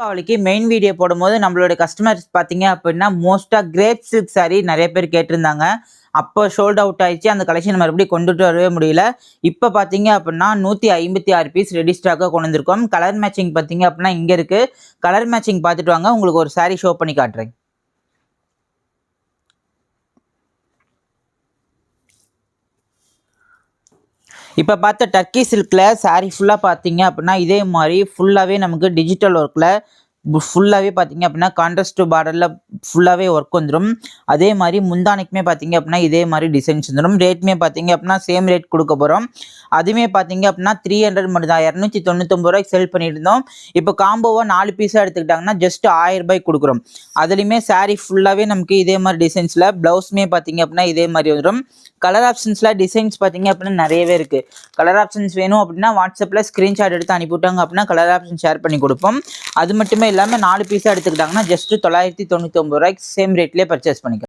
தீபாவளிக்கு main video போடும்போது நம்மளோட கஸ்டமர்ஸ் பார்த்தீங்க அப்படின்னா மோஸ்ட்டாக கிரேப் சில்க் சாரி நிறைய பேர் கேட்டிருந்தாங்க. அப்போ சோல்ட் அவுட் ஆயிடுச்சு. அந்த கலெக்ஷன் மறுபடியும் கொண்டுட்டு வரவே முடியல. இப்போ பார்த்தீங்க அப்படின்னா 156 பீஸ் ரெடி ஸ்டாக்காக கொண்டு வந்திருக்கோம். கலர் மேட்சிங் பார்த்தீங்க அப்படின்னா இங்கே இருக்குது. கலர் மேட்சிங் பார்த்துட்டு வாங்க, உங்களுக்கு ஒரு சாரி ஷோ பண்ணி காட்டுறேன். இப்போ பார்த்த டர்க்கி சில்கில் சாரி ஃபுல்லாக பார்த்தீங்க அப்படின்னா இதே மாதிரி ஃபுல்லாகவே நமக்கு டிஜிட்டல் ஒர்க்கில் ஃபுல்லாகவே பார்த்தீங்க அப்படின்னா கான்ட்ராஸ்ட் பார்டரில் ஃபுல்லாகவே ஒர்க் வந்துடும். அதே மாதிரி முந்தானைக்குமே பார்த்தீங்க அப்படின்னா இதே மாதிரி டிசைன்ஸ் வந்துடும். ரேட்டுமே பார்த்தீங்க அப்படின்னா சேம் ரேட் கொடுக்க போகிறோம். அதுவுமே பார்த்தீங்க அப்படின்னா 300 மட்டும் தான். 299 ரூபாய்க்கு செல் பண்ணிட்டு இருந்தோம். இப்போ காம்போவாக 4 பீஸாக எடுத்துக்கிட்டாங்கன்னா ஜஸ்ட் 1000 ரூபாய்க்கு கொடுக்குறோம். அதுலேயுமே சாரீ ஃபுல்லாகவே நமக்கு இதே மாதிரி டிசைன்ஸில் ப்ளவுஸுமே பார்த்தீங்க அப்படின்னா இதே மாதிரி வந்துடும். கலர் ஆப்ஷன்ஸில் டிசைன்ஸ் பார்த்தீங்க அப்படின்னா நிறையவே இருக்குது. கலர் ஆப்ஷன்ஸ் வேணும் அப்படின்னா வாட்ஸ்அப்பில் ஸ்க்ரீன்ஷாட் எடுத்து அனுப்பிவிட்டாங்க அப்படின்னா கலர் ஆப்ஷன் ஷேர் பண்ணி கொடுப்போம். அது மட்டுமே இல்லாமல் 4 பீஸாக எடுத்துக்கிட்டாங்கன்னா ஜஸ்ட் 999 ரூபாய்க்கு சேம் ரேட்லேயே பர்ச்சேஸ் பண்ணிக்கலாம்.